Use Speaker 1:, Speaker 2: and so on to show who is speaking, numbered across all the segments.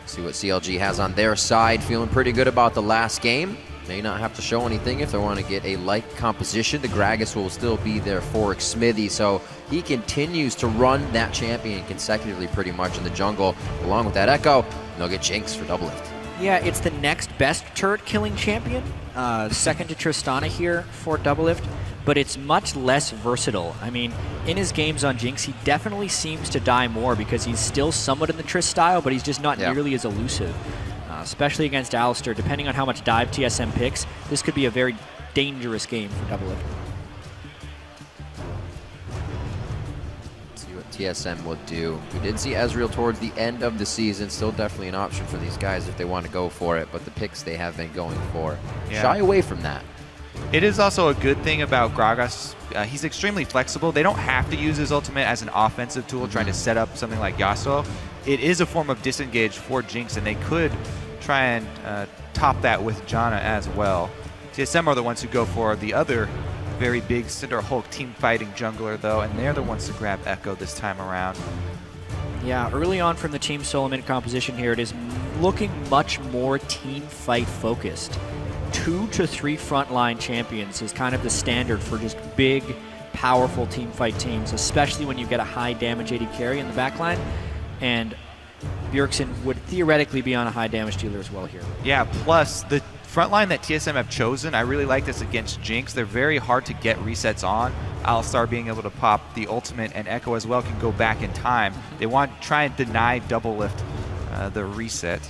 Speaker 1: See what CLG has on their side. Feeling pretty good about the last game. May not have to show anything if they want to get a like composition. The Gragas will still be there for Smithy, so he continues to run that champion consecutively pretty much in the jungle. Along with that Echo, they'll get Jinx for double lift.
Speaker 2: Yeah, it's the next best turret killing champion. Second to Tristana here for double lift, but it's much less versatile. I mean, in his games on Jinx, he definitely seems to die more because he's still somewhat in the Trist style, but he's just not nearly as elusive. Especially against Alistar, depending on how much dive TSM picks, this could be a very dangerous game for double lift.
Speaker 1: TSM will do. We did see Ezreal towards the end of the season. Still definitely an option for these guys if they want to go for it, but the picks they have been going for shy away from that.
Speaker 3: It is also a good thing about Gragas. He's extremely flexible. They don't have to use his ultimate as an offensive tool trying to set up something like Yasuo. It is a form of disengage for Jinx, and they could try and top that with Janna as well. TSM are the ones who go for the other very big Cinder Hulk team fighting jungler though, and they're the ones to grab Echo this time around.
Speaker 2: Yeah, early on from the Team SoloMid composition here, it is looking much more team fight focused. 2 to 3 frontline champions is kind of the standard for just big, powerful team fight teams, especially when you get a high damage AD carry in the backline. And Bjergsen would theoretically be on a high damage dealer as well here. Yeah,
Speaker 3: plus the frontline that TSM have chosen, I really like this against Jinx. They're very hard to get resets on. Alistar being able to pop the ultimate, and Echo as well can go back in time. They want to try and deny double lift the reset.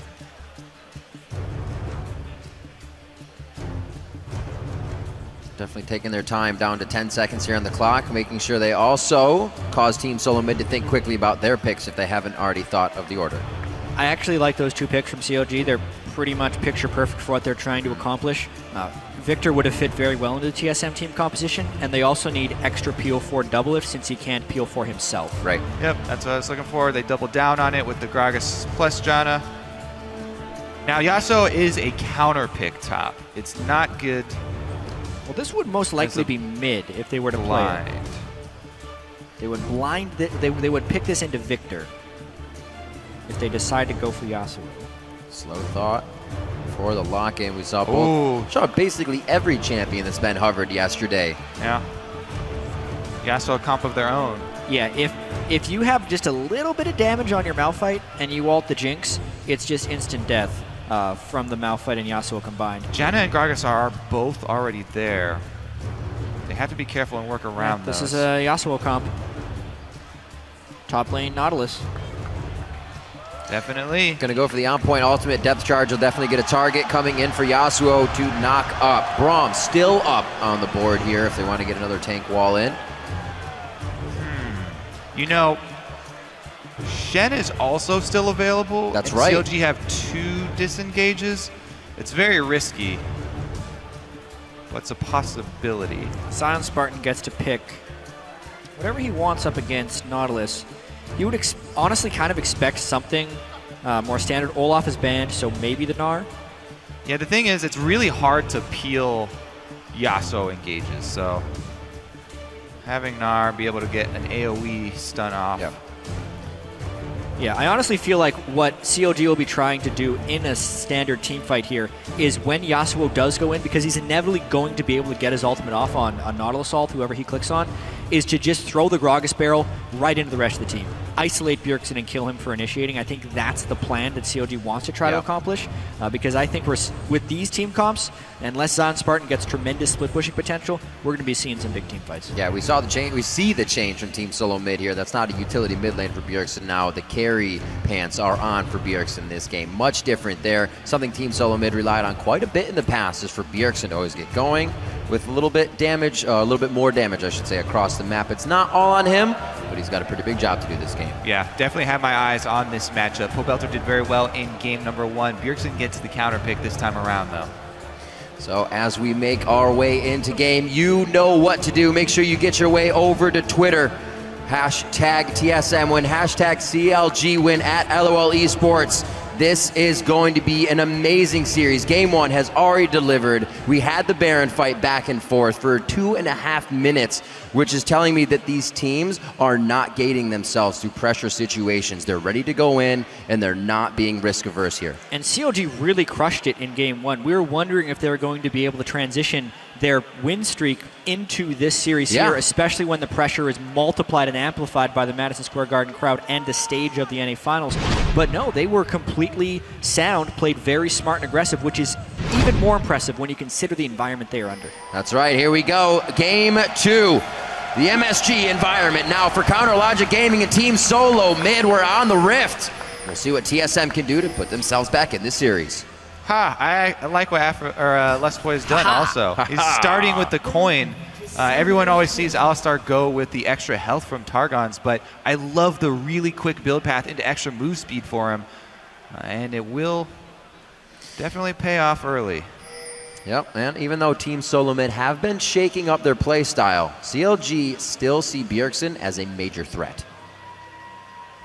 Speaker 1: Definitely taking their time, down to 10 seconds here on the clock, making sure they also cause Team SoloMid to think quickly about their picks if they haven't already thought of the order.
Speaker 2: I actually like those 2 picks from CLG. They're pretty much picture perfect for what they're trying to accomplish. Victor would have fit very well into the TSM team composition, and they also need extra peel for double lift since he can't peel for himself.
Speaker 1: Right.
Speaker 3: Yep, that's what I was looking for. They doubled down on it with the Gragas plus Janna. Now Yasuo is a counter pick top. It's not good.
Speaker 2: Well, this would most likely be mid if they were to play it. They would blind. They would pick this into Victor if they decide to go for Yasuo.
Speaker 1: Slow thought for the lock-in. We saw both. Saw basically every champion that's been hovered yesterday.
Speaker 3: Yeah. Yasuo a comp of their own.
Speaker 2: Yeah. If you have just a little bit of damage on your Malphite and you ult the Jinx, it's just instant death. From the Malphite and Yasuo combined.
Speaker 3: Janna and Gragas are both already there. They have to be careful and work around
Speaker 2: those. This is a Yasuo comp. Top lane Nautilus.
Speaker 3: Definitely.
Speaker 1: Gonna go for the on-point ultimate. Depth charge will definitely get a target coming in for Yasuo to knock up. Braum still up on the board here if they want to get another tank wall in.
Speaker 3: You know, Shen is also still available.
Speaker 1: That's right.
Speaker 3: CLG have 2 disengages. It's very risky, but it's a possibility.
Speaker 2: Sion Spartan gets to pick whatever he wants up against Nautilus. You would honestly kind of expect something more standard. Olaf is banned, so maybe the Gnar.
Speaker 3: Yeah, the thing is, it's really hard to peel Yasuo engages, so having Gnar be able to get an AoE stun off.
Speaker 1: Yep.
Speaker 2: Yeah, I honestly feel like what CLG will be trying to do in a standard team fight here is when Yasuo does go in, because he's inevitably going to be able to get his ultimate off on a Nautilus ult, whoever he clicks on, is to just throw the Gragas barrel right into the rest of the team. Isolate Bjergsen and kill him for initiating. I think that's the plan that CLG wants to try to accomplish, because I think with these team comps, unless Sion Spartan gets tremendous split pushing potential, we're going to be seeing some big team fights.
Speaker 1: Yeah, we saw the change. We see the change from Team SoloMid here. That's not a utility mid lane for Bjergsen now. The carry pants are on for Bjergsen in this game. Much different there. Something Team SoloMid relied on quite a bit in the past is for Bjergsen to always get going with a little bit damage, a little bit more damage, I should say, across the map. It's not all on him, but he's got a pretty big job to do this game.
Speaker 3: Yeah, definitely have my eyes on this matchup. Pobelter did very well in game number 1. Bjergsen gets the counter pick this time around, though.
Speaker 1: So as we make our way into game, you know what to do. Make sure you get your way over to Twitter. Hashtag TSM win, hashtag CLG win at LOL Esports. This is going to be an amazing series. Game 1 has already delivered. We had the Baron fight back and forth for 2.5 minutes, which is telling me that these teams are not gating themselves through pressure situations. They're ready to go in, and they're not being risk averse here.
Speaker 2: And COG really crushed it in Game 1. We were wondering if they were going to be able to transition their win streak into this series here, especially when the pressure is multiplied and amplified by the Madison Square Garden crowd and the stage of the NA Finals. But no, they were completely sound, played very smart and aggressive, which is even more impressive when you consider the environment they are under.
Speaker 1: That's right, here we go. Game 2. The MSG environment now for Counter Logic Gaming and Team SoloMid. We're on the Rift. We'll see what TSM can do to put themselves back in this series.
Speaker 3: I like what Lesboy has done also. He's starting with the coin. Everyone always sees Alistar go with the extra health from Targons, but I love the really quick build path into extra move speed for him. And it will definitely pay off early.
Speaker 1: Yep, and even though Team SoloMid have been shaking up their play style, CLG still see Bjergsen as a major threat.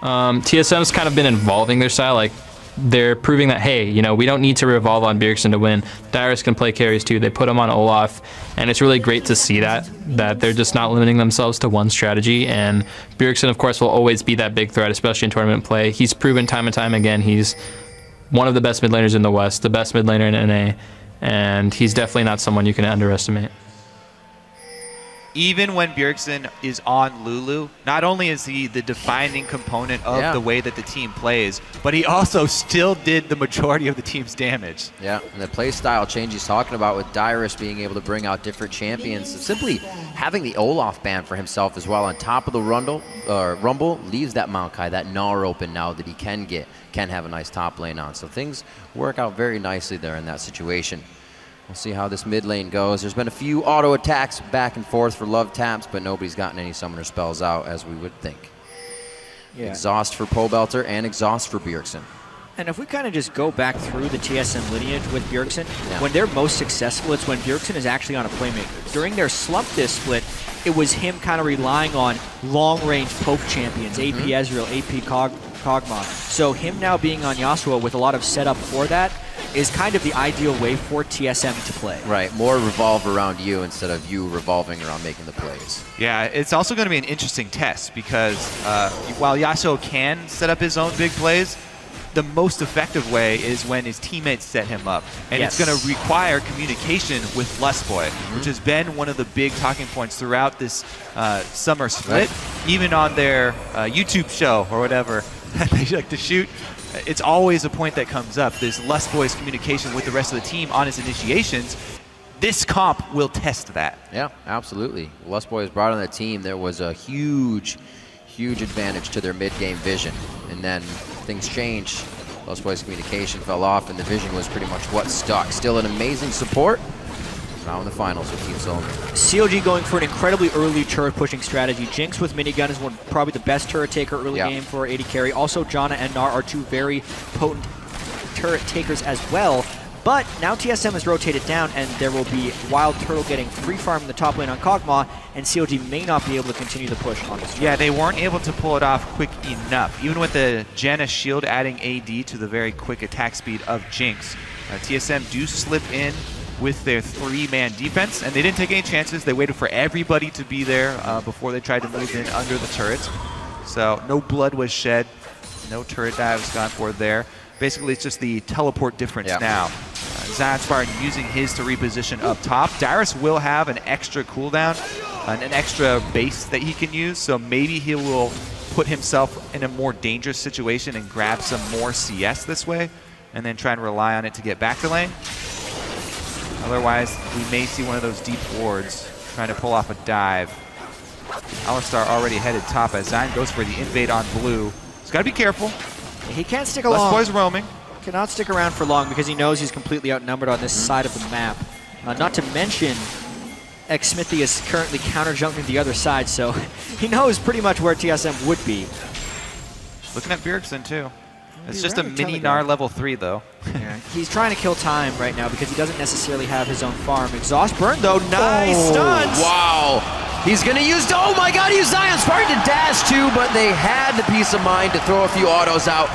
Speaker 4: TSM's kind of been evolving their style. Like, they're proving that, hey, you know, we don't need to revolve on Bjergsen to win. Dyrus can play carries too. They put him on Olaf, and it's really great to see that they're just not limiting themselves to one strategy. And Bjergsen, of course, will always be that big threat, especially in tournament play. He's proven time and time again he's one of the best mid laners in the West, the best mid laner in NA, and he's definitely not someone you can underestimate.
Speaker 3: Even when Bjergsen is on Lulu, not only is he the defining component of the way that the team plays, but he also still did the majority of the team's damage. Yeah,
Speaker 1: and the play style change he's talking about with Dyrus being able to bring out different champions, simply having the Olaf ban for himself as well on top of the Rumble leaves that Maokai, that Gnar open now that he can have a nice top lane on. So things work out very nicely there in that situation. We'll see how this mid lane goes. There's been a few auto attacks back and forth for love taps, but nobody's gotten any summoner spells out, as we would think. Yeah. Exhaust for Pobelter and exhaust for Bjergsen.
Speaker 2: And if we kind of just go back through the TSM lineage with Bjergsen, when they're most successful, it's when Bjergsen is actually on a playmaker. During their slump disc split, it was him kind of relying on long-range poke champions, AP Ezreal, AP Kog'Maw. So him now being on Yasuo with a lot of setup for that is kind of the ideal way for TSM to play.
Speaker 1: Right, more revolve around you instead of you revolving around making the plays.
Speaker 3: Yeah, it's also going to be an interesting test because while Yasuo can set up his own big plays, the most effective way is when his teammates set him up. And it's going to require communication with Lesboy, which has been one of the big talking points throughout this summer split. Even on their YouTube show or whatever that they like to shoot, it's always a point that comes up, this Lesboy's communication with the rest of the team on his initiations. This comp will test that.
Speaker 1: Yeah, absolutely. Lesboy was brought on the team. There was a huge advantage to their mid-game vision. And then things changed. Lesboy's communication fell off, and the vision was pretty much what stuck. Still an amazing support. Now in the finals with Team SoloMid.
Speaker 2: COG going for an incredibly early turret pushing strategy. Jinx with minigun is probably the best turret taker early game for AD carry. Also, Janna and Gnar are two very potent turret takers as well. But now TSM has rotated down, and there will be Wild Turtle getting free farm in the top lane on Kog'Maw, and COG may not be able to continue the push on this.
Speaker 3: Yeah, they weren't able to pull it off quick enough. Even with the Janna shield adding AD to the very quick attack speed of Jinx, TSM do slip in with their 3-man defense, and they didn't take any chances. They waited for everybody to be there before they tried to move in under the turrets. So no blood was shed, no turret dives gone for there. Basically, it's just the teleport difference now. Zanspar using his to reposition up top. Dyrus will have an extra cooldown, an extra base that he can use, so maybe he will put himself in a more dangerous situation and grab some more CS this way, and then try and rely on it to get back to lane. Otherwise, we may see one of those deep wards trying to pull off a dive. Alistar already headed top as Zion goes for the invade on blue. He's got to be careful.
Speaker 2: He can't stick along.
Speaker 3: Lesboy's roaming.
Speaker 2: Cannot stick around for long because he knows he's completely outnumbered on this side of the map. Not to mention, Xsmithy is currently counter-jumping the other side, so he knows pretty much where TSM would be.
Speaker 3: Looking at Bjergsen, too. It's just a mini Gnar level 3, though.
Speaker 2: Yeah. He's trying to kill time right now because he doesn't necessarily have his own farm. Exhaust burn, though. Nice stuns!
Speaker 1: Wow! He's going to use... Oh, my God! He used Zion Spartan to dash, too, but they had the peace of mind to throw a few autos out.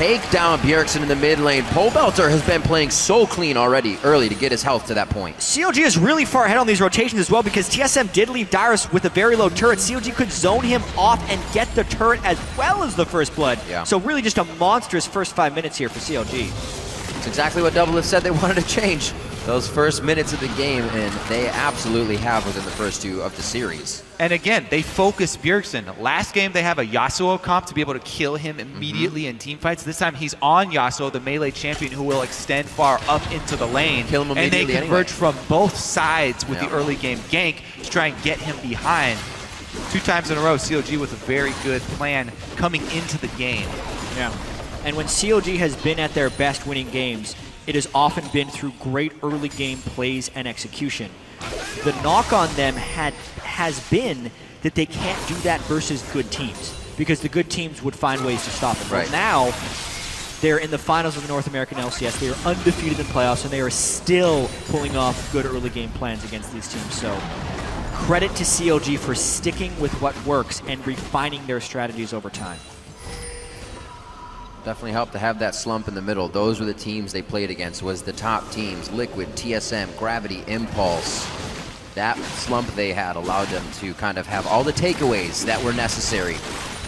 Speaker 1: take down Bjergsen in the mid lane. Pobelter has been playing so clean already early to get his health to that point.
Speaker 2: CLG is really far ahead on these rotations as well because TSM did leave Dyrus with a very low turret. CLG could zone him off and get the turret as well as the first blood.
Speaker 1: Yeah.
Speaker 2: So really just a monstrous first 5 minutes here for CLG.
Speaker 1: It's exactly what Doublelift said they wanted to change. Those first minutes of the game, and they absolutely have within the first 2 of the series.
Speaker 3: And again, they focus Bjergsen. Last game, they have a Yasuo comp to be able to kill him immediately in team fights. This time, he's on Yasuo, the melee champion who will extend far up into the lane.
Speaker 1: Kill him
Speaker 3: and they
Speaker 1: immediately
Speaker 3: converge
Speaker 1: anyway.
Speaker 3: from both sides with
Speaker 1: Yeah.
Speaker 3: the early game gank to try and get him behind. 2 times in a row, CLG with a very good plan coming into the game.
Speaker 2: Yeah. And when CLG has been at their best winning games, it has often been through great early game plays and execution. The knock on them has been that they can't do that versus good teams because the good teams would find ways to stop it.
Speaker 1: Right.
Speaker 2: Well, now they're in the finals of the North American LCS. They are undefeated in playoffs, and they are still pulling off good early game plans against these teams. So credit to CLG for sticking with what works and refining their strategies over time.
Speaker 1: Definitely helped to have that slump in the middle. Those were the teams they played against, was the top teams, Liquid, TSM, Gravity, Impulse. That slump they had allowed them to kind of have all the takeaways that were necessary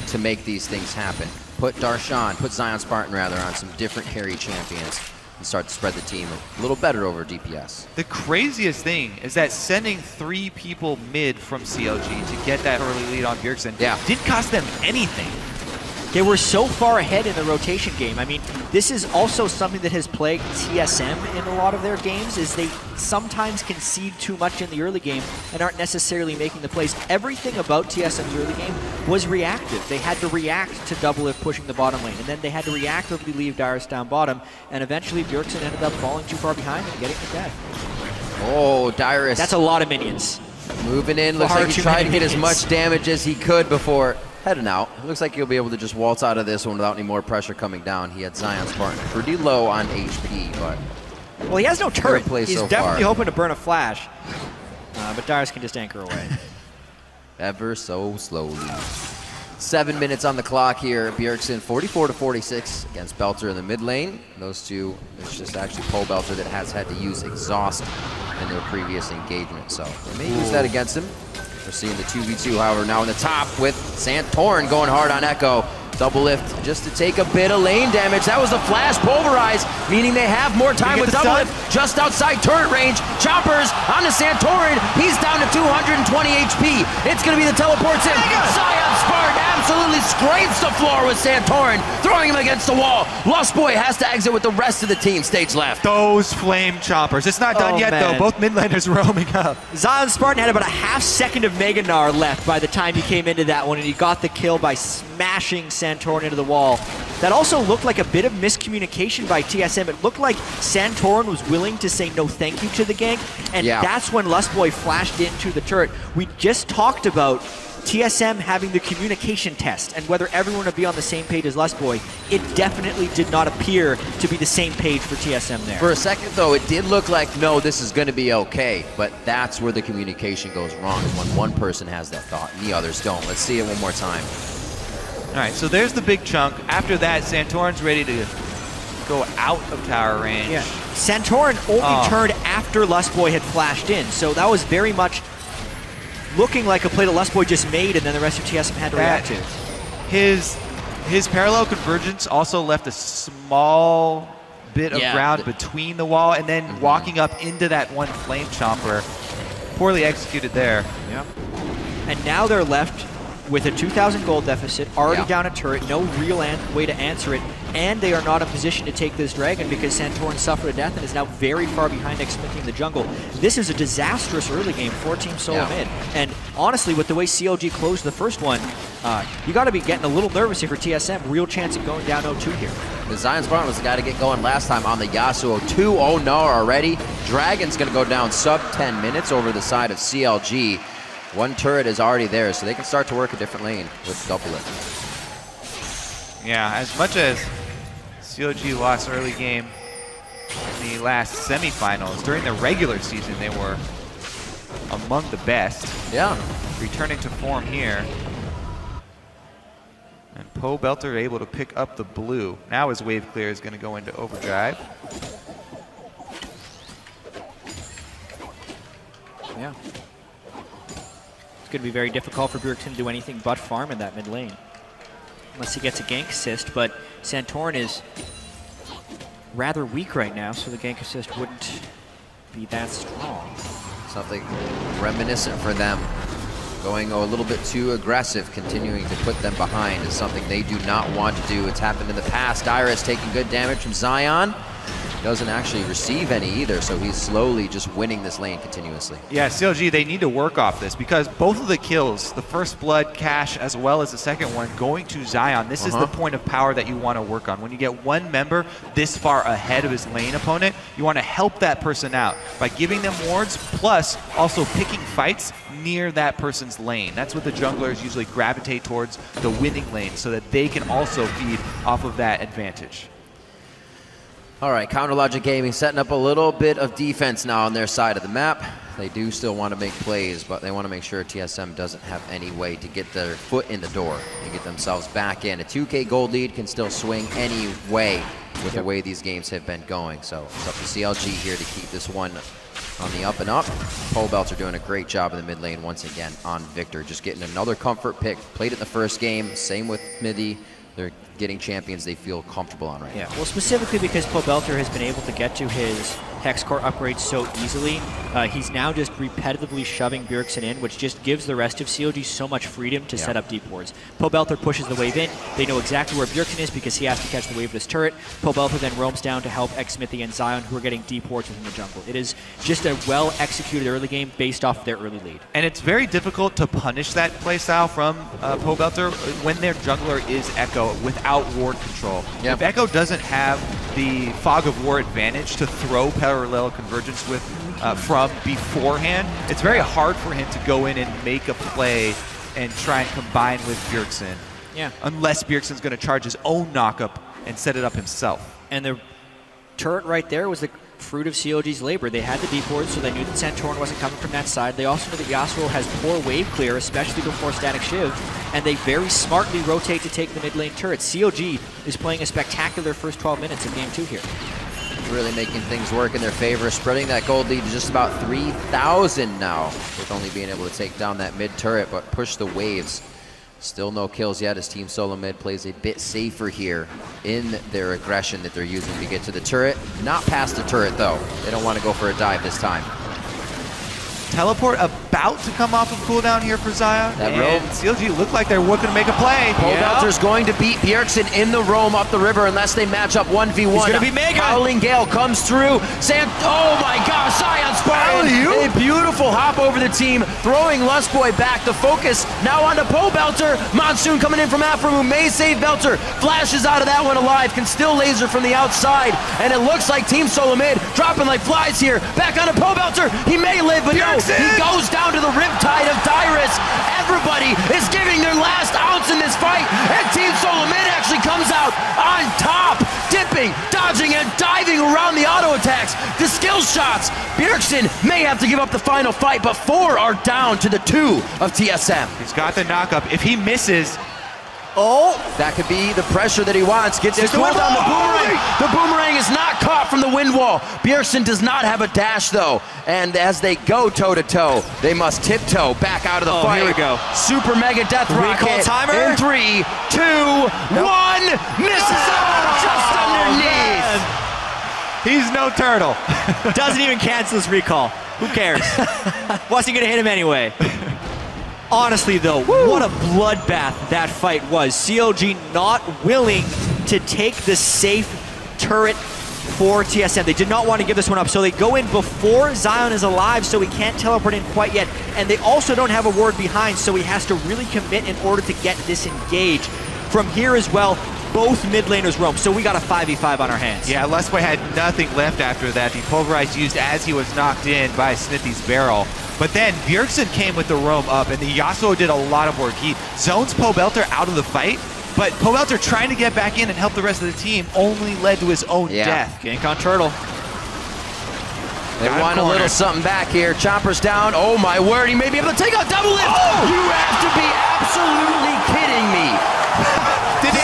Speaker 1: to make these things happen. Put Zion Spartan rather, on some different carry champions and start to spread the team a little better over DPS.
Speaker 3: The craziest thing is that sending 3 people mid from CLG to get that early lead on Bjergsen didn't cost them anything.
Speaker 2: They were so far ahead in the rotation game. I mean, this is also something that has plagued TSM in a lot of their games, is they sometimes concede too much in the early game and aren't necessarily making the plays. Everything about TSM's early game was reactive. They had to react to Doublelift pushing the bottom lane, and then they had to reactively leave Dyrus down bottom, and eventually Bjergsen ended up falling too far behind and getting to death.
Speaker 1: Oh, Dyrus.
Speaker 2: That's a lot of minions.
Speaker 1: Moving in, looks like he tried to get as much damage as he could before heading out. It looks like he'll be able to just waltz out of this one without any more pressure coming down. He had Zion Spartan pretty low on HP, but...
Speaker 2: Well, he has no turret. He's
Speaker 1: so
Speaker 2: definitely
Speaker 1: far.
Speaker 2: hoping to burn a flash. But Dyrus can just anchor away.
Speaker 1: Ever so slowly. 7 minutes on the clock here. Bjergsen 44-46 against Belter in the mid lane. Those two, it's just actually Pobelter that has had to use exhaust in their previous engagement, so they may use that against him. We're seeing the 2v2, however, now in the top with Santorin going hard on Echo. Doublelift just to take a bit of lane damage. That was the flash pulverized, meaning they have more time with Doublelift just outside turret range. Choppers on the Santorin. He's down to 220 HP. It's going to be the teleports in. Zion Spartan absolutely scrapes the floor with Santorin, throwing him against the wall. Lost Boy has to exit with the rest of the team stage left.
Speaker 3: Those flame choppers. It's not done yet, though. Both mid laners roaming up.
Speaker 2: Zion Spartan had about a half second of Mega Gnar left by the time he came into that one, and he got the kill by smashing Santorin into the wall. That also looked like a bit of miscommunication by TSM. It looked like Santorin was willing to say no thank you to the gank, and that's when Lustboy flashed into the turret. We just talked about TSM having the communication test and whether everyone would be on the same page as Lustboy. It definitely did not appear to be the same page for TSM there.
Speaker 1: For a second, though, it did look like, no, this is going to be okay, but that's where the communication goes wrong, is when one person has that thought and the others don't. Let's see it one more time.
Speaker 3: All right, so there's the big chunk. After that, Santorin's ready to go out of tower range.
Speaker 2: Yeah, Santorin only turned after Lustboy had flashed in, so that was very much looking like a play that Lustboy just made, and then the rest of TSM had to react to.
Speaker 3: His parallel convergence also left a small bit of ground between the wall, and then walking up into that one flame chomper. Poorly executed there.
Speaker 2: Yep. And now they're left with a 2,000 gold deficit, already down a turret, no real way to answer it, and they are not in position to take this dragon because Santorin suffered a death and is now very far behind expecting the jungle. This is a disastrous early game for Team SoloMid, and honestly, with the way CLG closed the first one, you got to be getting a little nervous here for TSM. Real chance of going down 0-2 here.
Speaker 1: The Zion Spartan was the guy to get going last time on the Yasuo. 2-0 Gnar already. Dragon's going to go down sub 10 minutes over the side of CLG. One turret is already there, so they can start to work a different lane with Doublelift.
Speaker 3: Yeah, as much as CLG lost early game in the last semifinals, during the regular season they were among the best.
Speaker 1: Yeah.
Speaker 3: Returning to form here. And Pobelter able to pick up the blue. Now his wave clear is going to go into overdrive.
Speaker 2: Yeah. It's going to be very difficult for Bjergsen to do anything but farm in that mid lane. Unless he gets a gank assist, but Santorin is rather weak right now, so the gank assist wouldn't be that strong.
Speaker 1: Something reminiscent for them. Going a little bit too aggressive, continuing to put them behind is something they do not want to do. It's happened in the past. Dyrus taking good damage from Zion. Doesn't actually receive any either, so he's slowly just winning this lane continuously.
Speaker 3: Yeah, CLG, they need to work off this because both of the kills, the first blood cash as well as the second one, going to Zion, this is the point of power that you want to work on. When you get one member this far ahead of his lane opponent, you want to help that person out by giving them wards, plus also picking fights near that person's lane. That's what the junglers usually gravitate towards, the winning lane, so that they can also feed off of that advantage.
Speaker 1: All right, Counter Logic Gaming setting up a little bit of defense now on their side of the map. They do still want to make plays, but they want to make sure TSM doesn't have any way to get their foot in the door and get themselves back in. A 2K gold lead can still swing any way with the way these games have been going. So it's up to CLG here to keep this one on the up and up. Pobelter doing a great job in the mid lane once again on Victor. Just getting another comfort pick. Played it in the first game. Same with Smithy. They're getting champions they feel comfortable on right now.
Speaker 2: Well, specifically because Pobelter has been able to get to his Hex Core upgrades so easily, he's now just repetitively shoving Bjergsen in, which just gives the rest of COG so much freedom to set up deep wards. Pobelter pushes the wave in. They know exactly where Bjergsen is because he has to catch the wave of his turret. Pobelter then roams down to help Xmithy and Zion, who are getting deep wards within the jungle. It is just a well-executed early game based off their early lead.
Speaker 3: And it's very difficult to punish that playstyle from Pobelter when their jungler is Echo without ward control. If Echo doesn't have the Fog of War advantage to throw parallel convergence with from beforehand, it's very hard for him to go in and make a play and try and combine with Bjergsen. Unless Bjergsen's going to charge his own knockup and set it up himself.
Speaker 2: And the turret right there was the fruit of COG's labor. They had the deep wards, so they knew that Santorin wasn't coming from that side. They also knew that Yasuo has poor wave clear, especially before Static Shiv, and they very smartly rotate to take the mid lane turret. COG is playing a spectacular first 12 minutes of Game 2 here.
Speaker 1: Really making things work in their favor, spreading that gold lead to just about 3,000 now, with only being able to take down that mid turret, but push the waves. Still no kills yet as Team SoloMid plays a bit safer here in their aggression that they're using to get to the turret. Not past the turret though. They don't want to go for a dive this time.
Speaker 3: Teleport about to come off of cooldown here for Zion. And CLG looked like they're looking to make a play.
Speaker 1: Pobelter's going to beat Bjergsen in the roam up the river unless they match up 1v1.
Speaker 2: He's going to be mega.
Speaker 1: Howling Gale comes through. Oh my gosh, Zion spotted. A beautiful hop over the team, throwing Lustboy back. The focus now onto Pobelter. Monsoon coming in from Afro, who may save Belter. Flashes out of that one alive, can still laser from the outside. And it looks like Team SoloMid dropping like flies here. Back onto Pobelter. He may live, but no. He goes down to the riptide of Dyrus. Everybody is giving their last ounce in this fight, and Team SoloMid actually comes out on top, dipping, dodging, and diving around the auto attacks. The skill shots. Bjergsen may have to give up the final fight, but 4 are down to the 2 of TSM.
Speaker 3: He's got the knockup. If he misses,
Speaker 1: that could be the pressure that he wants. Gets the cooldown, the boomerang. The boomerang is not caught from the wind wall. Bjergsen does not have a dash though. And as they go toe-to-toe, they must tiptoe back out of the fight.
Speaker 2: Here we go.
Speaker 1: Super mega death rocket.
Speaker 2: Recall timer.
Speaker 1: In 3, 2, 1. Misses just underneath.
Speaker 3: He's no turtle.
Speaker 2: Doesn't even cancel his recall. Who cares? Wasn't going to hit him anyway. Honestly, though, what a bloodbath that fight was. CLG not willing to take the safe turret for TSM. They did not want to give this one up, so they go in before Zion is alive, so he can't teleport in quite yet. And they also don't have a ward behind, so he has to really commit in order to get disengaged. From here as well, both mid laners roam, so we got a 5v5 on our hands.
Speaker 3: Yeah, Lustboy had nothing left after that. The pulverize used as he was knocked in by Smithy's barrel. But then Bjergsen came with the roam up, and the Yasuo did a lot of work. He zones Pobelter out of the fight, but Pobelter trying to get back in and help the rest of the team only led to his own death.
Speaker 2: Gank on Turtle.
Speaker 1: They want a little something back here. Chopper's down. Oh my word, he may be able to take a double lift. You have to be absolutely kidding me.
Speaker 3: Did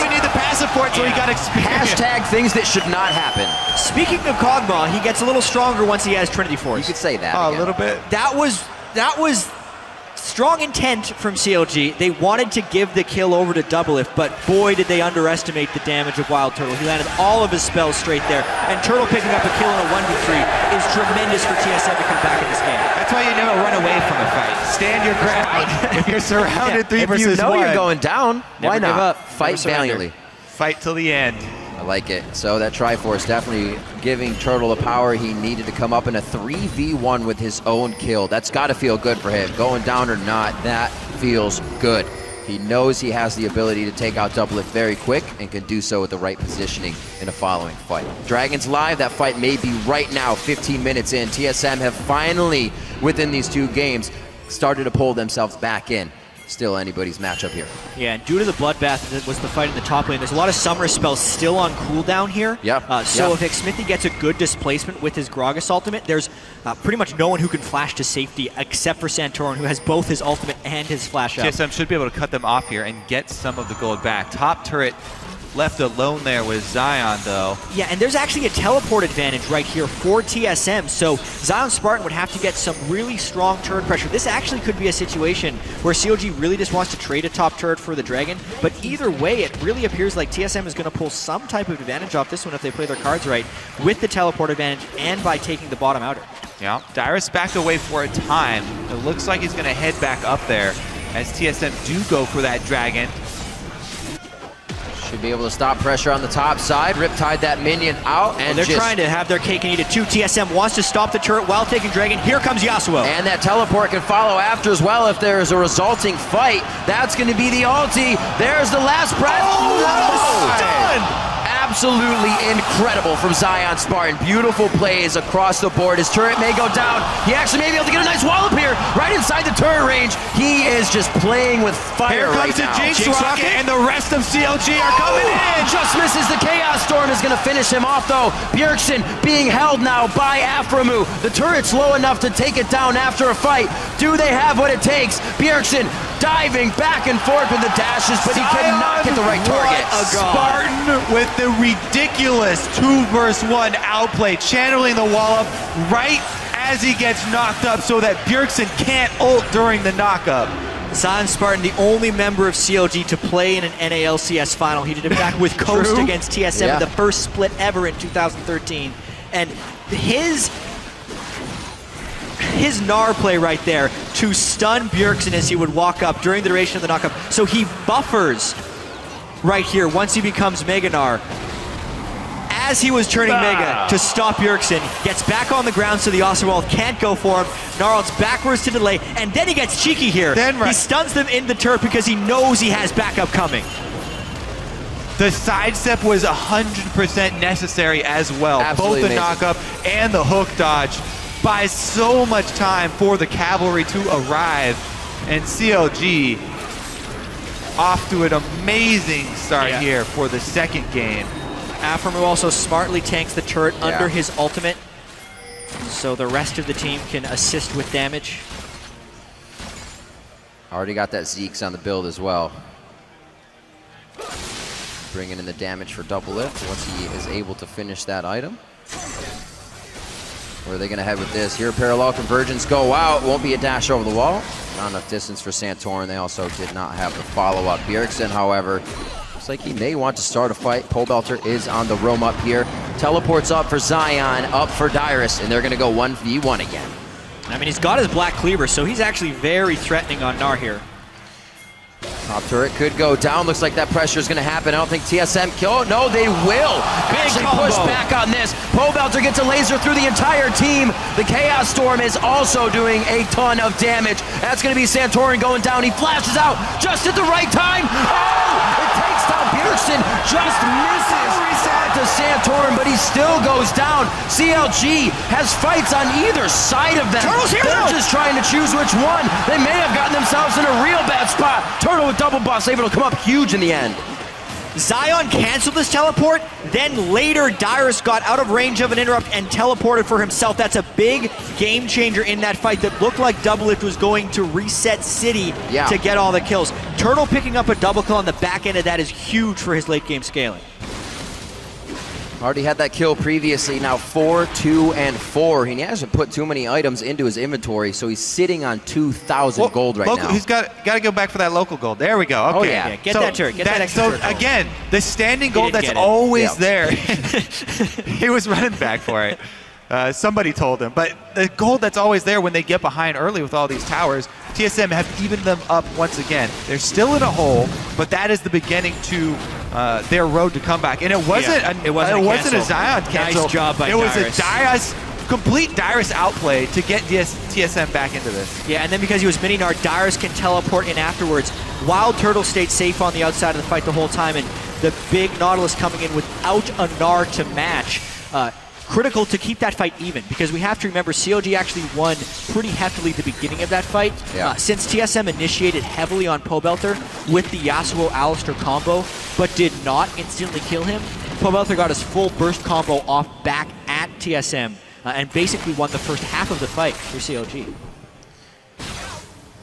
Speaker 3: for it, so he got experience.
Speaker 1: Hashtag things that should not happen.
Speaker 2: Speaking of Kog'Maw, he gets a little stronger once he has Trinity Force.
Speaker 1: You could say that.
Speaker 3: Oh, a little bit.
Speaker 2: That was strong intent from CLG. They wanted to give the kill over to Doublelift, but boy did they underestimate the damage of Wild Turtle. He landed all of his spells straight there, and Turtle picking up a kill in a 1v3 is tremendous for TSM to come back in this game.
Speaker 3: That's why you never run away from a fight. Stand your ground. If you're surrounded 3 versus 1.
Speaker 1: You know you're going down.
Speaker 2: Never
Speaker 1: Why not?
Speaker 2: give up.
Speaker 1: Fight
Speaker 2: Never surrender.
Speaker 1: valiantly.
Speaker 3: Fight till the end.
Speaker 1: I like it. So that Triforce definitely giving Turtle the power he needed to come up in a 3v1 with his own kill. That's got to feel good for him. Going down or not, that feels good. He knows he has the ability to take out Doublelift very quick and can do so with the right positioning in a following fight. Dragons live, that fight may be right now, 15 minutes in. TSM have finally, within these 2 games, started to pull themselves back in. Still anybody's matchup here.
Speaker 2: Yeah, and due to the bloodbath that was the fight in the top lane, there's a lot of summer spells still on cooldown here. So if Xmithie gets a good displacement with his Gragas ultimate, there's pretty much no one who can flash to safety except for Santorin, who has both his ultimate and his flash out.
Speaker 3: TSM should be able to cut them off here and get some of the gold back. Top turret left alone there with Zion, though.
Speaker 2: Yeah, and there's actually a teleport advantage right here for TSM, so Zion Spartan would have to get some really strong turret pressure. This actually could be a situation where COG really just wants to trade a top turret for the Dragon, but either way, it really appears like TSM is going to pull some type of advantage off this one if they play their cards right, with the teleport advantage and by taking the bottom outer.
Speaker 3: Yeah, Dyrus backed away for a time. It looks like he's going to head back up there as TSM do go for that Dragon.
Speaker 1: Should be able to stop pressure on the top side. Riptide that minion out, and
Speaker 2: they're trying to have their cake and eat it too. TSM wants to stop the turret while taking Dragon. Here comes Yasuo.
Speaker 1: And that teleport can follow after as well if there is a resulting fight. That's going to be the ulti. There's the last breath.
Speaker 2: Oh,
Speaker 1: Done! Absolutely incredible from Zion Spartan. Beautiful plays across the board. His turret may go down. He actually may be able to get a nice wallop here right inside the turret range. He is just playing with fire right now.
Speaker 3: Here comes the Jinx Rocket, and the rest of CLG are coming in.
Speaker 1: Just misses. The Chaos Storm is going to finish him off, though. Bjergsen being held now by Aframu. The turret's low enough to take it down after a fight. Do they have what it takes? Bjergsen diving back and forth with the dashes, but he cannot get the right target.
Speaker 3: Spartan with the ridiculous 2 versus 1 outplay, channeling the wallop right as he gets knocked up so that Bjergsen can't ult during the knockup.
Speaker 2: Zion Spartan, the only member of CLG to play in an NALCS final. He did it back with Coast against TSM in the first split ever in 2013. And his Gnar play right there to stun Bjergsen as he would walk up during the duration of the knockup. So he buffers right here once he becomes Mega Gnar. As he was turning Mega to stop Bjergsen, gets back on the ground so the Osterwald can't go for him. Gnarls backwards to delay, and then he gets cheeky here. He stuns them in the turret because he knows he has backup coming.
Speaker 3: The sidestep was 100% necessary as well.
Speaker 1: Absolutely
Speaker 3: Both the knockup and the hook dodge buys so much time for the cavalry to arrive, and CLG off to an amazing start here for the second game.
Speaker 2: Aframu also smartly tanks the turret under his ultimate, so the rest of the team can assist with damage.
Speaker 1: Already got that Zeke's on the build as well. Bringing in the damage for Doublelift once he is able to finish that item. Where are they going to head with this? Here, parallel convergence go out. Won't be a dash over the wall. Not enough distance for Santorin. They also did not have the follow-up. Bjergsen, however, looks like he may want to start a fight. Pole Belter is on the roam up here. Teleports up for Zion, up for Dyrus, and they're going to go 1v1 again.
Speaker 2: I mean, he's got his Black Cleaver, so he's actually very threatening on Gnar here.
Speaker 1: Top turret could go down. Looks like that pressure is going to happen. I don't think TSM kill. No, they will actually push back on this. Pole Belter gets a laser through the entire team. The Chaos Storm is also doing a ton of damage. That's going to be Santorin going down. He flashes out just at the right time. Oh! It takes down Bjergsen. Just misses to Santorin, but he still goes down. CLG has fights on either side of them. They're just trying to choose which one. They may have gotten themselves in a real bad spot. Turtle with double buffs, able to come up huge in the end.
Speaker 2: Zion canceled this teleport, then later Dyrus got out of range of an interrupt and teleported for himself. That's a big game changer in that fight that looked like Doublelift was going to reset City to get all the kills. Turtle picking up a double kill on the back end of that is huge for his late game scaling.
Speaker 1: Already had that kill previously, now 4, 2, and 4. He hasn't put too many items into his inventory, so he's sitting on 2,000 gold right now.
Speaker 3: He's got to go back for that local gold. There we go. Okay.
Speaker 1: Oh, yeah.
Speaker 2: Get that turret. Get that extra turret.
Speaker 3: Again, the standing gold that's always there. He was running back for it. Somebody told him. But the gold that's always there when they get behind early with all these towers, TSM have evened them up once again. They're still in a hole, but that is the beginning to their road to comeback. And it wasn't a Zion cancel.
Speaker 2: Nice job by
Speaker 3: Dyrus.
Speaker 2: It was
Speaker 3: a complete Dyrus outplay to get TSM back into this.
Speaker 2: Yeah, and then because he was mini-nard, Dyrus can teleport in afterwards. Wild Turtle stayed safe on the outside of the fight the whole time, and the big Nautilus coming in without a Gnar to match. Critical to keep that fight even, because we have to remember COG actually won pretty heftily at the beginning of that fight. Since TSM initiated heavily on Pobelter with the Yasuo-Alistar combo, but did not instantly kill him, Pobelter got his full burst combo off back at TSM and basically won the first half of the fight for COG.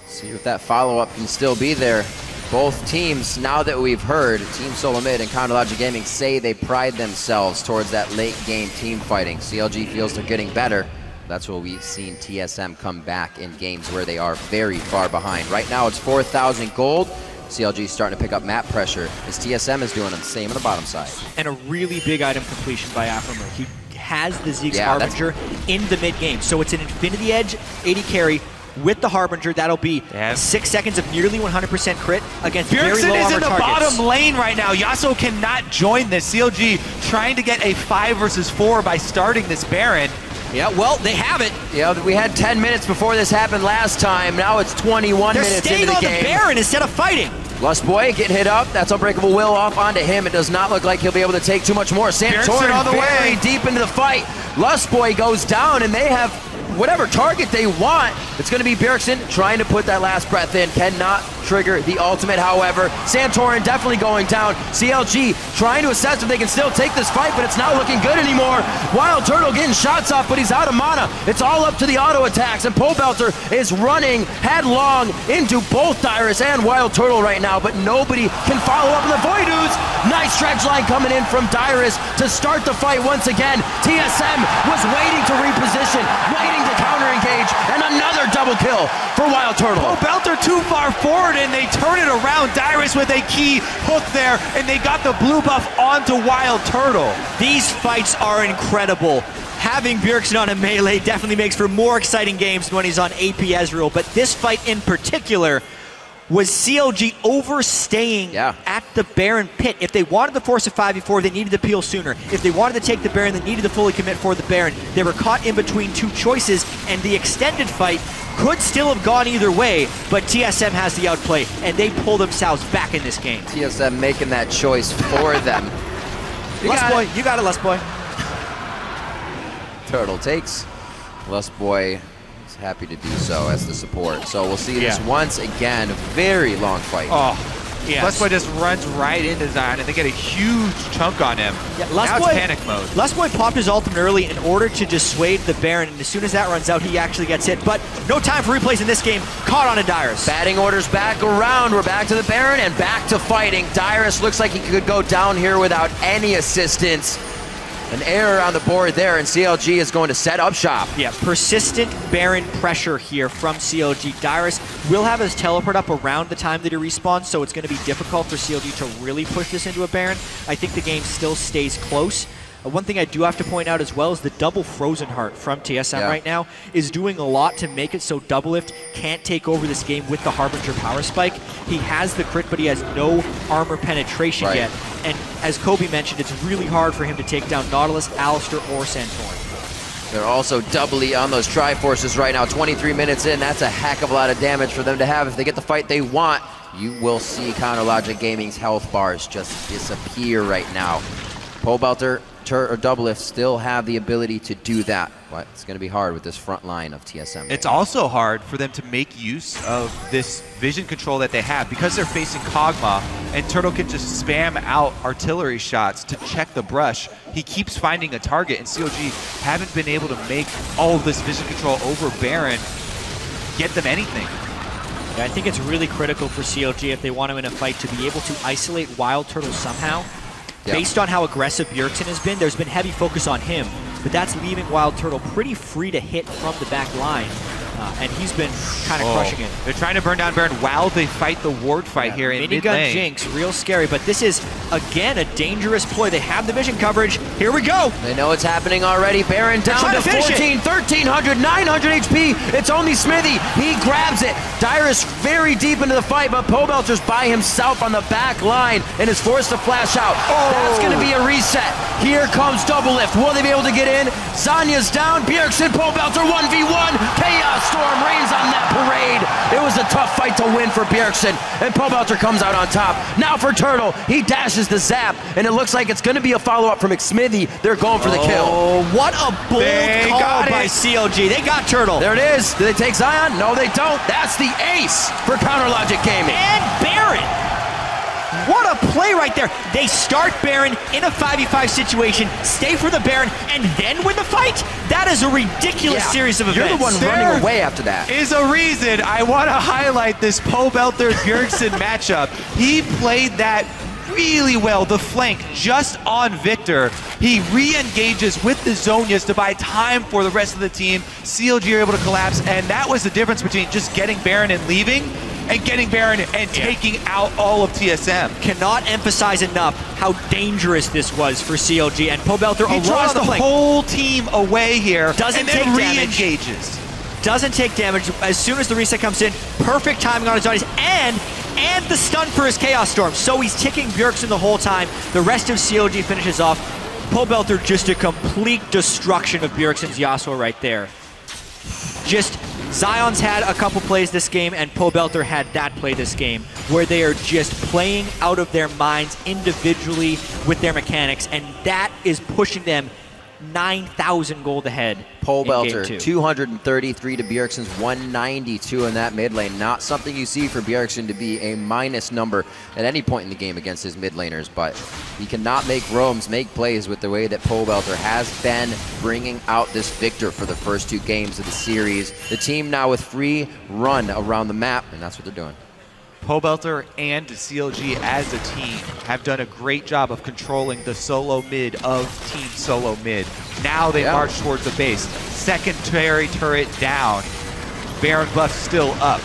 Speaker 1: See if that follow-up can still be there. Both teams, now that we've heard, Team SoloMid and CounterLogic Gaming say they pride themselves towards that late-game team fighting. CLG feels they're getting better. That's what we've seen TSM come back in games where they are very far behind. Right now it's 4,000 gold. CLG is starting to pick up map pressure as TSM is doing the same on the bottom side. And
Speaker 2: a really big item completion by Afromer. He has the Zeke's Harbinger in the mid-game. So it's an Infinity Edge 80 carry with the Harbinger. That'll be 6 seconds of nearly 100% crit against very low armor targets.
Speaker 3: Bjergsen is in the bottom lane right now. Yasuo cannot join this. CLG trying to get a 5 versus 4 by starting this Baron.
Speaker 1: Yeah, well, they have it. Yeah, we had 10 minutes before this happened last time. Now it's 21 minutes into the game.
Speaker 2: They're staying on the Baron instead of fighting.
Speaker 1: Lustboy getting hit up. That's Unbreakable Will off onto him. It does not look like he'll be able to take too much more. Santorin
Speaker 3: on the way
Speaker 1: deep into the fight. Lustboy goes down, and they have whatever target they want. It's going to be Bjergsen trying to put that last breath in. Cannot trigger the ultimate, however. Santorin definitely going down. CLG trying to assess if they can still take this fight, but it's not looking good anymore. Wild Turtle getting shots off, but he's out of mana. It's all up to the auto attacks, and Pobelter is running headlong into both Dyrus and Wild Turtle right now, but nobody can follow up in the Void Ooze. Nice stretch line coming in from Dyrus to start the fight once again. TSM was waiting to reposition, waiting to counter-engage, and another double kill for Wild Turtle.
Speaker 3: Pobelter too far forward, and they turn it around. Dyrus with a key hook there, and they got the blue buff onto Wild Turtle.
Speaker 2: These fights are incredible. Having Bjergsen on a melee definitely makes for more exciting games when he's on AP Ezreal, but this fight in particular was CLG overstaying at the Baron pit. If they wanted to force a 5v4, they needed to peel sooner. If they wanted to take the Baron, they needed to fully commit for the Baron. They were caught in between two choices, and the extended fight could still have gone either way, but TSM has the outplay, and they pull themselves back in this game.
Speaker 1: TSM making that choice for them.
Speaker 2: You got it, Lustboy.
Speaker 1: Turtle takes. Lustboy is happy to do so as the support. So we'll see this once again. Very long fight.
Speaker 3: Oh, yes. Lustboy just runs right into Zion, and they get a huge chunk on him.
Speaker 2: Yeah,
Speaker 3: now it's panic mode.
Speaker 2: Lustboy popped his ultimate early in order to dissuade the Baron, and as soon as that runs out, he actually gets hit. But no time for replays in this game. Caught on a Dyrus.
Speaker 1: Batting orders back around. We're back to the Baron and back to fighting. Dyrus looks like he could go down here without any assistance. An error on the board there, and CLG is going to set up shop.
Speaker 2: Yeah, persistent Baron pressure here from CLG. Dyrus will have his teleport up around the time that he respawns, so it's going to be difficult for CLG to really push this into a Baron. I think the game still stays close. One thing I do have to point out as well is the double Frozen Heart from TSM right now is doing a lot to make it so Doublelift can't take over this game with the Harbinger power spike. He has the crit, but he has no armor penetration yet. And as Kobe mentioned, it's really hard for him to take down Nautilus, Alistar, or Santorin.
Speaker 1: They're also doubly on those Triforces right now. 23 minutes in, that's a heck of a lot of damage for them to have. If they get the fight they want, you will see CounterLogic Gaming's health bars just disappear right now. Pobelter or Doublelift still have the ability to do that, but it's going to be hard with this front line of TSM.
Speaker 3: It's also hard for them to make use of this vision control that they have because they're facing Kog'Maw and Turtle can just spam out artillery shots to check the brush. He keeps finding a target, and COG haven't been able to make all of this vision control over Baron get them anything.
Speaker 2: Yeah, I think it's really critical for CLG if they want to win a fight to be able to isolate Wild Turtle somehow. Yep. Based on how aggressive Bjergsen has been, there's been heavy focus on him, but that's leaving Wild Turtle pretty free to hit from the back line. And he's been kind of crushing it.
Speaker 3: They're trying to burn down Baron while they fight the ward fight here in mid lane.
Speaker 2: Minigun Jinx, real scary, but this is, again, a dangerous ploy. They have the vision coverage. Here we go.
Speaker 1: They know it's happening already. Baron down to 14, 1300, 900 HP. It's only Smithy. He grabs it. Dyrus very deep into the fight, but Pobelter's by himself on the back line and is forced to flash out. That's going to be a reset. Here comes Double Lift. Will they be able to get in? Zanya's down. Bjergsen, Pobelter 1v1. Chaos Storm reigns on that parade. It was a tough fight to win for Bjergsen, and Pobelter comes out on top. Now for Turtle, he dashes the zap, and it looks like it's going to be a follow-up from Xmithie. They're going for the kill.
Speaker 2: Oh, what a bold call by CLG. They got Turtle.
Speaker 1: There it is. Do they take Zion? No, they don't. That's the ace for Counter Logic Gaming.
Speaker 2: And Baron. What a play right there. They start Baron in a 5v5 situation, stay for the Baron, and then win the fight? That is a ridiculous series of events.
Speaker 1: You're the one running away after that.
Speaker 3: Is a reason I want to highlight this Pobelter-Bjergsen matchup. He played that really well, the flank just on Victor. He re-engages with the Zhonyas to buy time for the rest of the team. CLG are able to collapse, and that was the difference between just getting Baron and leaving and getting Baron and taking out all of TSM.
Speaker 2: Cannot emphasize enough how dangerous this was for CLG, and Pobelter
Speaker 3: he draws the whole team away here,
Speaker 2: doesn't take damage.
Speaker 3: Re-engages.
Speaker 2: Doesn't take damage. As soon as the reset comes in, perfect timing on his Zhonyas, and the stun for his Chaos Storm. So he's ticking Bjergsen the whole time. The rest of CLG finishes off. Pobelter just a complete destruction of Bjergsen's Yasuo right there. Just Zion's had a couple plays this game, and Pobelter had that play this game, where they are just playing out of their minds individually with their mechanics, and that is pushing them 9,000 gold ahead.
Speaker 1: Pobelter, 233 to Bjergsen's 192 in that mid lane. Not something you see for Bjergsen to be a minus number at any point in the game against his mid laners, but he cannot make roams, make plays with the way that Pobelter has been bringing out this Victor for the first two games of the series. The team now with free run around the map, and that's what they're doing.
Speaker 3: Pobelter and CLG as a team have done a great job of controlling the solo mid of Team SoloMid. Now they march towards the base. Secondary turret down. Baron buff still up.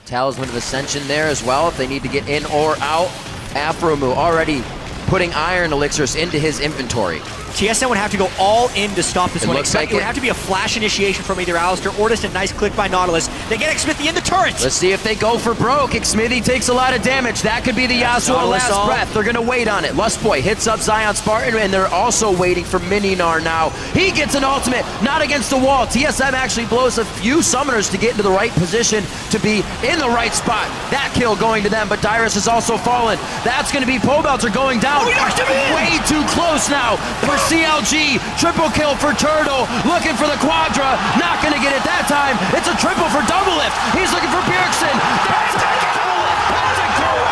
Speaker 1: Talisman of Ascension there as well if they need to get in or out. Afromu already putting Iron Elixirs into his inventory.
Speaker 2: TSM would have to go all in to stop this one.
Speaker 1: Looks like
Speaker 2: it would have to be a flash initiation from either Alistar or just a nice click by Nautilus. They get Xmithie in the turret.
Speaker 1: Let's see if they go for broke. Xmithie takes a lot of damage. That could be the Yasuo last breath. They're going to wait on it. Lustboy hits up Zion Spartan, and they're also waiting for Mininar now. He gets an ultimate, not against the wall. TSM actually blows a few summoners to get into the right position to be in the right spot. That kill going to them, but Dyrus has also fallen. That's going to be Pobelter going down. Way too close now for CLG. Triple kill for Turtle, looking for the Quadra, not going to get it that time. It's a triple for Double Lift. He's looking for Bjergsen. That's a Double Lift. That's a goal.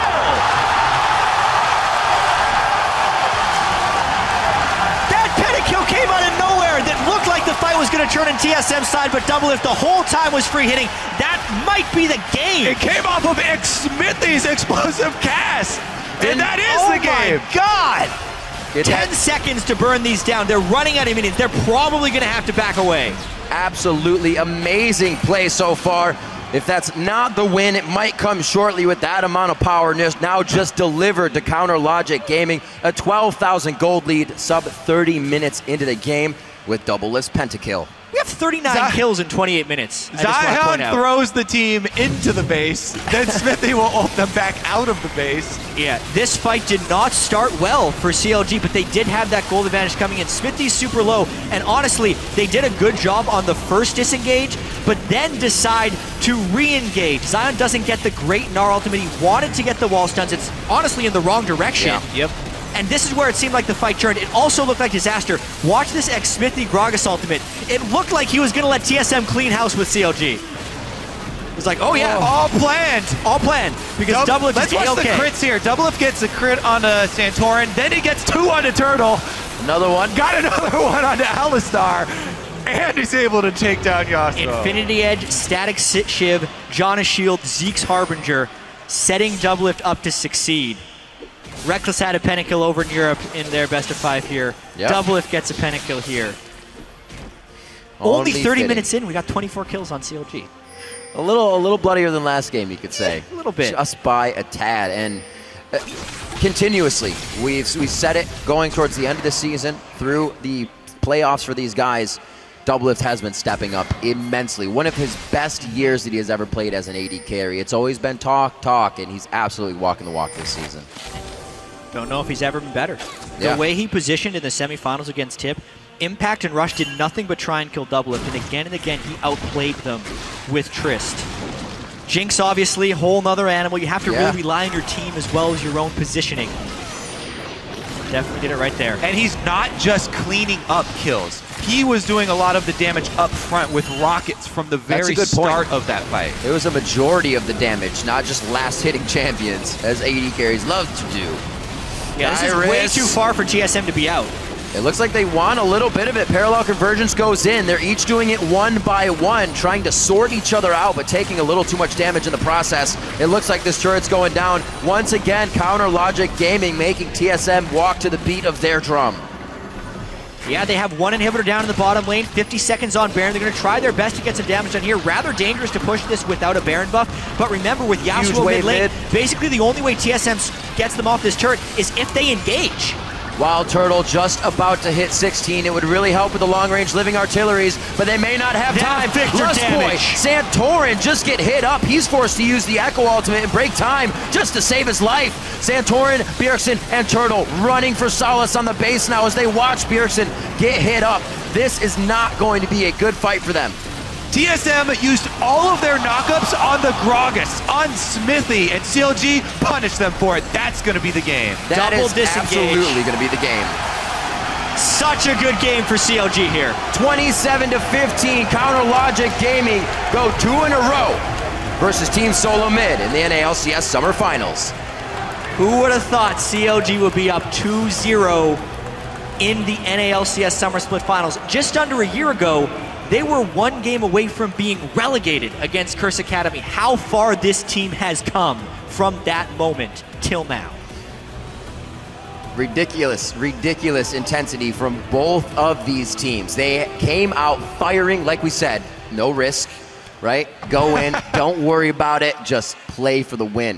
Speaker 2: That pentakill came out of nowhere. That looked like the fight was going to turn in TSM's side, but Double Lift the whole time was free hitting. That might be the game.
Speaker 3: It came off of Xmithie's explosive cast. And that is the game.
Speaker 2: Oh my God. 10 seconds to burn these down. They're running out of minutes. They're probably going to have to back away.
Speaker 1: Absolutely amazing play so far. If that's not the win, it might come shortly with that amount of power now just delivered to Counter Logic Gaming. A 12,000 gold lead, sub 30 minutes into the game with Double Lift's pentakill.
Speaker 2: We have 39 kills in 28 minutes.
Speaker 3: Zion throws the team into the base, then Xmithie will ult them back out of the base.
Speaker 2: Yeah, this fight did not start well for CLG, but they did have that gold advantage coming in. Xmithie's super low, and honestly, they did a good job on the first disengage, but then decide to re-engage. Zion doesn't get the great Gnar ultimate. He wanted to get the wall stuns. It's honestly in the wrong direction.
Speaker 1: Yeah. Yep.
Speaker 2: And this is where it seemed like the fight turned. It also looked like disaster. Watch this Xmithie Gragas ultimate. It looked like he was going to let TSM clean house with CLG. It's like, oh yeah,
Speaker 3: All planned.
Speaker 2: all planned. Because Doublelift
Speaker 3: Let's
Speaker 2: is
Speaker 3: watch the
Speaker 2: A-okay.
Speaker 3: crits here. Doublelift gets a crit onto Santorin, then he gets 2 onto Turtle.
Speaker 1: Another one.
Speaker 3: Got another one onto Alistar, and he's able to take down Yasuo.
Speaker 2: Infinity Edge, Static Shiv, Jonas Shield, Zeke's Harbinger, setting Doublelift up to succeed. Reckless had a pentakill over in Europe in their best of 5 here.
Speaker 1: Yep.
Speaker 2: Doublelift gets a pentakill here. Only 30 minutes in, we got 24 kills on CLG.
Speaker 1: A little bloodier than last game, you could say.
Speaker 2: A little bit.
Speaker 1: Just by a tad. And continuously, we've said it going towards the end of the season, through the playoffs for these guys, Doublelift has been stepping up immensely. One of his best years that he has ever played as an AD carry. It's always been talk, and he's absolutely walking the walk this season.
Speaker 2: Don't know if he's ever been better.
Speaker 1: Yeah.
Speaker 2: The way he positioned in the semifinals against Tip, Impact and Rush did nothing but try and kill Doublelift, and again, he outplayed them with Trist. Jinx, obviously, a whole nother animal. You have to really rely on your team as well as your own positioning. Definitely did it right there.
Speaker 3: And he's not just cleaning up kills. He was doing a lot of the damage up front with rockets from the very start of that fight.
Speaker 1: It was a majority of the damage, not just last-hitting champions, as AD carries love to do.
Speaker 2: Yeah, this is way too far for GSM to be out.
Speaker 1: It looks like they want a little bit of it. Parallel Convergence goes in. They're each doing it one by one, trying to sort each other out, but taking a little too much damage in the process. It looks like this turret's going down. Once again, Counter Logic Gaming making TSM walk to the beat of their drum.
Speaker 2: Yeah, they have one inhibitor down in the bottom lane, 50 seconds on Baron. They're going to try their best to get some damage on here. Rather dangerous to push this without a Baron buff. But remember, with Yasuo mid lane, basically the only way TSM gets them off this turret is if they engage.
Speaker 1: Wild Turtle just about to hit 16. It would really help with the long-range living artilleries, but they may not have time. Lust Boy, Santorin just get hit up. He's forced to use the Echo Ultimate and break time just to save his life. Santorin, Bjergsen, and Turtle running for solace on the base now as they watch Bjergsen get hit up. This is not going to be a good fight for them.
Speaker 3: TSM used all of their knockups on the Gragas, on Smithy, and CLG punished them for it. That's going to be the game.
Speaker 1: That
Speaker 2: Double
Speaker 1: is
Speaker 2: disengage.
Speaker 1: absolutely going to be the game.
Speaker 2: Such a good game for CLG here.
Speaker 1: 27-15, Counter Logic Gaming go 2 in a row versus Team SoloMid in the NALCS Summer Finals.
Speaker 2: Who would have thought CLG would be up 2-0 in the NALCS Summer Split Finals? Just under a year ago, they were 1 game away from being relegated against Curse Academy. How far this team has come from that moment till now.
Speaker 1: Ridiculous intensity from both of these teams. They came out firing, like we said, no risk, right? Go in, don't worry about it, just play for the win.